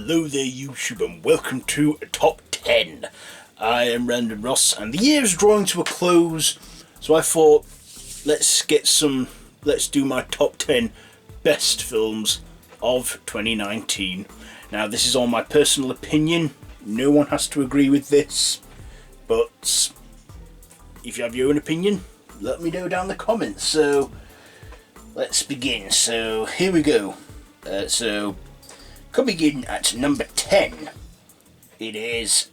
Hello there YouTube and welcome to Top 10. I am Random Ross and the year is drawing to a close, so I thought let's do my top 10 best films of 2019. Now this is all my personal opinion, no one has to agree with this, but if you have your own opinion, let me know down in the comments. So let's begin. So here we go. Coming in at number 10, it is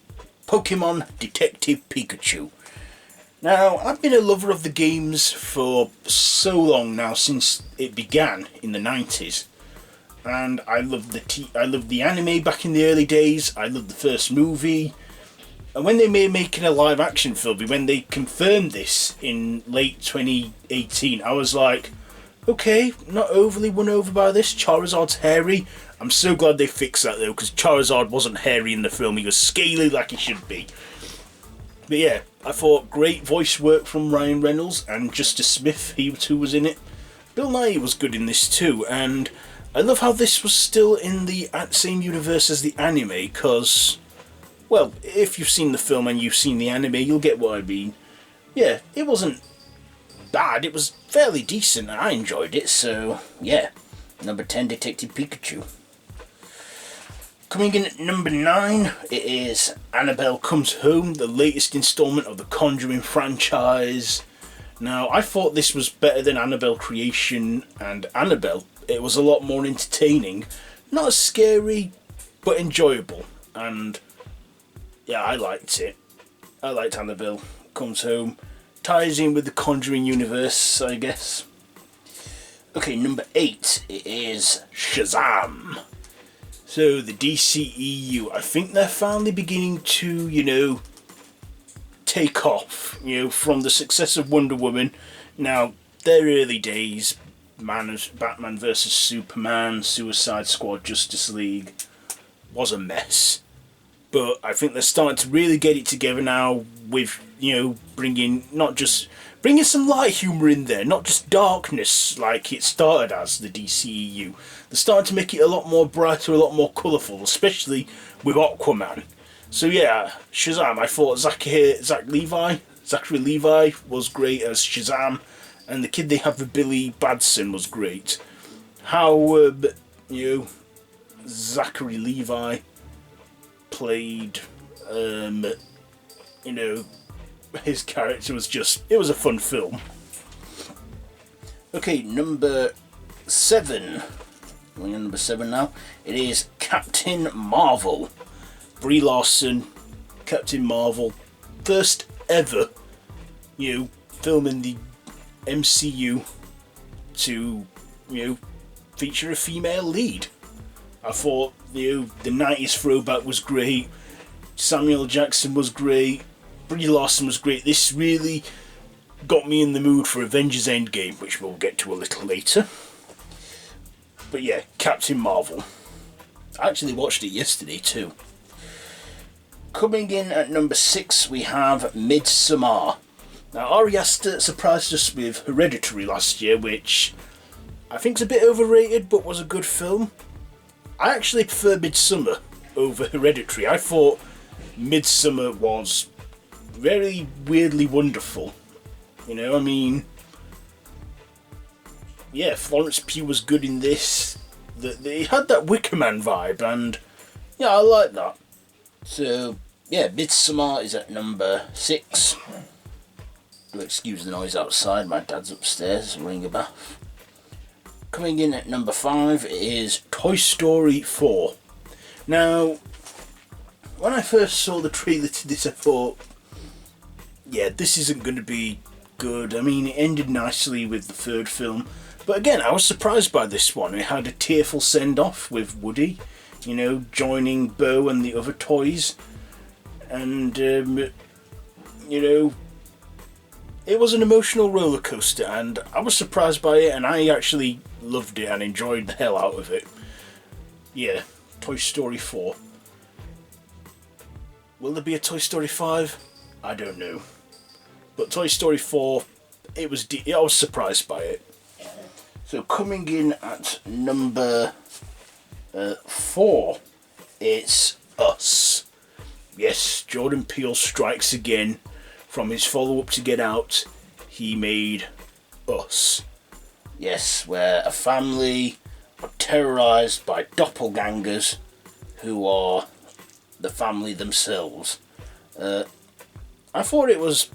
Pokemon Detective Pikachu. Now, I've been a lover of the games for so long now, since it began in the 90s. And I loved the anime back in the early days, I loved the first movie. And when they were making a live action film, when they confirmed this in late 2018, I was like, okay, not overly won over by this. Charizard's hairy. I'm so glad they fixed that though, because Charizard wasn't hairy in the film, he was scaly like he should be. But yeah, I thought great voice work from Ryan Reynolds and Justice Smith, he too was in it. Bill Nye was good in this too, and I love how this was still in the same universe as the anime, because, well, if you've seen the film and you've seen the anime, you'll get what I mean. Yeah, it wasn't bad, it was fairly decent, and I enjoyed it, so yeah. Number 10, Detective Pikachu. Coming in at number 9, it is Annabelle Comes Home, the latest installment of the Conjuring franchise. Now, I thought this was better than Annabelle Creation and Annabelle. It was a lot more entertaining, not as scary, but enjoyable, and yeah, I liked it. I liked Annabelle Comes Home. Ties in with the Conjuring universe, I guess. Okay, number 8, it is Shazam. So, the DCEU, I think they're finally beginning to, take off, from the success of Wonder Woman. Now, their early days, Batman vs Superman, Suicide Squad, Justice League, was a mess. But I think they're starting to really get it together now with, bringing some light humour in there, not just darkness like it started as, the DCEU. They're starting to make it a lot more brighter, a lot more colourful, especially with Aquaman. So yeah, Shazam, I thought Zachary Levi was great as Shazam, and the kid they have with Billy Batson was great. How, Zachary Levi played, his character was it was a fun film. Okay, number 7. Going on number 7 now. It is Captain Marvel. Brie Larson, Captain Marvel, first ever, film in the MCU to, feature a female lead. I thought, the 90s throwback was great. Samuel Jackson was great. Brie Larson was great. This really got me in the mood for Avengers Endgame, which we'll get to a little later. But yeah, Captain Marvel. I actually watched it yesterday too. Coming in at number 6, we have Midsummer. Now, Ari Aster surprised us with Hereditary last year, which I think's a bit overrated, but was a good film. I actually prefer Midsummer over Hereditary. I thought Midsummer was very weirdly wonderful. Yeah, Florence Pugh was good in this. They had that Wicker Man vibe, and yeah, I like that. So yeah, Midsummer is at number 6. Do excuse the noise outside, my dad's upstairs ringing a bath. Coming in at number 5 is Toy Story 4. Now, when I first saw the trailer to this, I thought, yeah, this isn't going to be good. I mean, it ended nicely with the third film. But again, I was surprised by this one. It had a tearful send-off with Woody, joining Bo and the other toys. And, it was an emotional roller coaster, and I was surprised by it, and I actually loved it and enjoyed the hell out of it. Yeah, Toy Story 4. Will there be a Toy Story 5? I don't know. But Toy Story 4, I was surprised by it. So coming in at number 4 it's Us. Yes, Jordan Peele strikes again. From his follow-up to Get Out, he made Us. Yes, where a family are terrorised by doppelgangers who are the family themselves. I thought it was,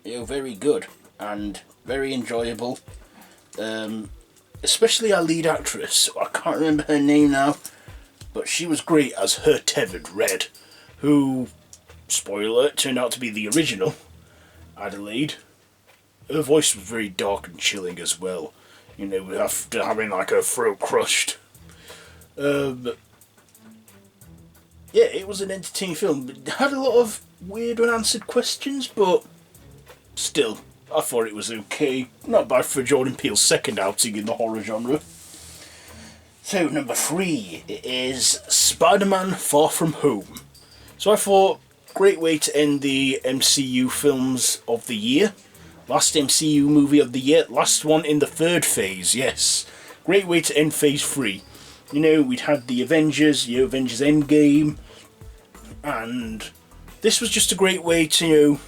very good and very enjoyable. Especially our lead actress, I can't remember her name now, but she was great as her tethered Red, who, spoiler, turned out to be the original Adelaide. Her voice was very dark and chilling as well, after having like her throat crushed. Yeah, it was an entertaining film. It had a lot of weird unanswered questions, but still, I thought it was okay. Not bad for Jordan Peele's second outing in the horror genre. So, number 3 is Spider-Man Far From Home. So I thought, great way to end the MCU films of the year. Last MCU movie of the year, last one in the third phase, yes. Great way to end phase 3. We'd had the Avengers, Avengers Endgame, and this was just a great way to,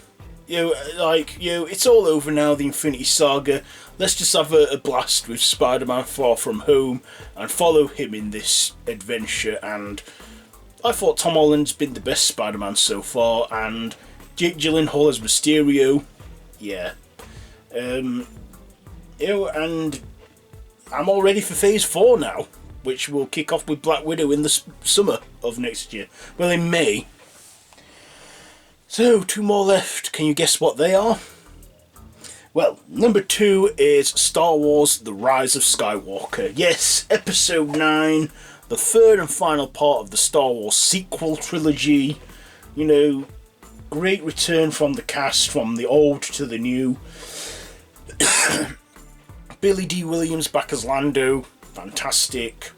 it's all over now, the Infinity Saga. Let's just have a blast with Spider-Man Far From Home and follow him in this adventure. And I thought Tom Holland's been the best Spider-Man so far, and Jake Gyllenhaal as Mysterio, yeah. And I'm all ready for Phase 4 now, which will kick off with Black Widow in the summer of next year. Well, in May. So, 2 more left. Can you guess what they are? Well, number 2 is Star Wars The Rise of Skywalker. Yes, Episode 9, the third and final part of the Star Wars sequel trilogy. Great return from the cast, from the old to the new. Billy D. Williams back as Lando, fantastic.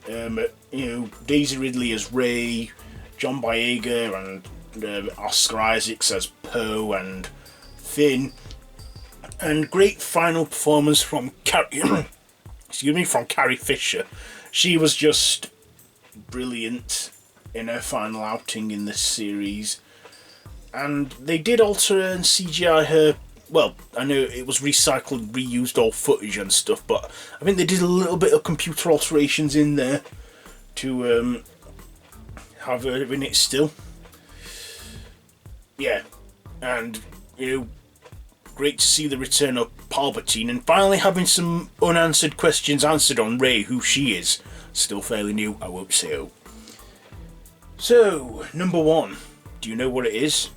Daisy Ridley as Rey, John Boyega and Oscar Isaacs as Poe and Finn, and great final performance from Carrie Fisher. She was just brilliant in her final outing in this series, and they did alter and CGI her. Well, I know it was recycled, reused all footage and stuff, but I think they did a little bit of computer alterations in there to have her in it still. Yeah, and, great to see the return of Palpatine and finally having some unanswered questions answered on Rey, who she is. Still fairly new, I won't say oh. So, number 1, do you know what it is?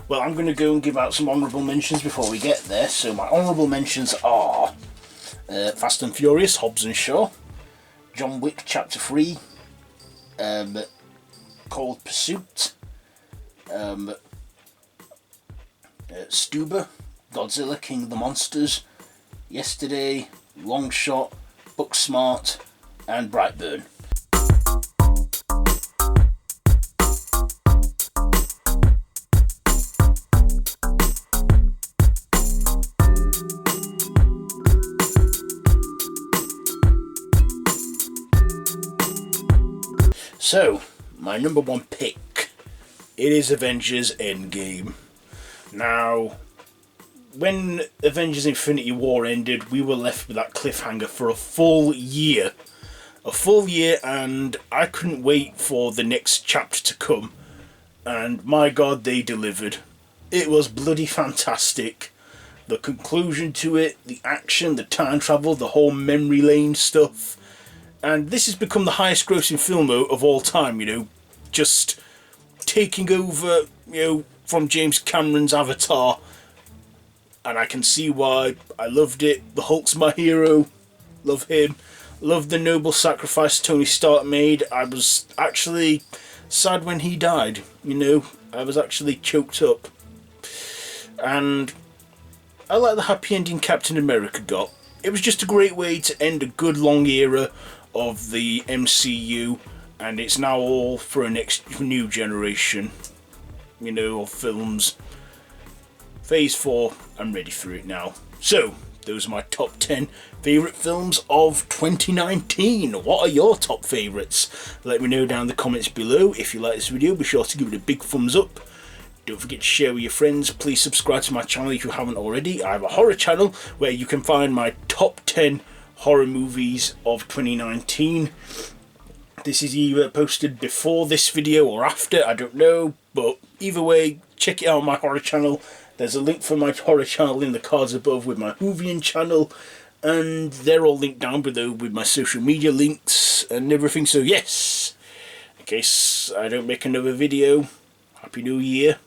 Well, I'm going to go and give out some honourable mentions before we get there. So my honourable mentions are Fast and Furious, Hobbs and Shaw, John Wick Chapter 3, Cold Pursuit, Stuber, Godzilla King of the Monsters, Yesterday, Long Shot, Booksmart, and Brightburn. So, my number 1 pick, it is Avengers Endgame. Now, when Avengers Infinity War ended, we were left with that cliffhanger for a full year. And I couldn't wait for the next chapter to come. And my god, they delivered. It was bloody fantastic. The conclusion to it, the action, the time travel, the whole memory lane stuff. And this has become the highest grossing film of all time, just taking over, from James Cameron's Avatar. And I can see why. I loved it. The Hulk's my hero. Love him. Love the noble sacrifice Tony Stark made. I was actually sad when he died, I was actually choked up. And I like the happy ending Captain America got. It was just a great way to end a good long era of the MCU, and it's now all for a next new generation, of films. Phase 4, I'm ready for it now. So, those are my top 10 favourite films of 2019. What are your top favourites? Let me know down in the comments below. If you like this video, be sure to give it a big thumbs up. Don't forget to share with your friends. Please subscribe to my channel if you haven't already. I have a horror channel where you can find my top 10 horror movies of 2019. This is either posted before this video or after, I don't know, but either way, check it out on my horror channel. There's a link for my horror channel in the cards above with my Whovian channel, and they're all linked down below with my social media links and everything. So yes, in case I don't make another video, Happy New Year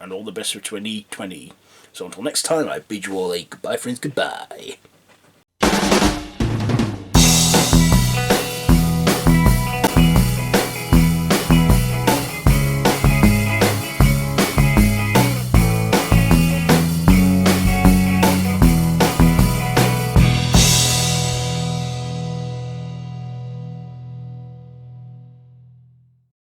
and all the best for 2020. So until next time, I bid you all a goodbye, friends, goodbye.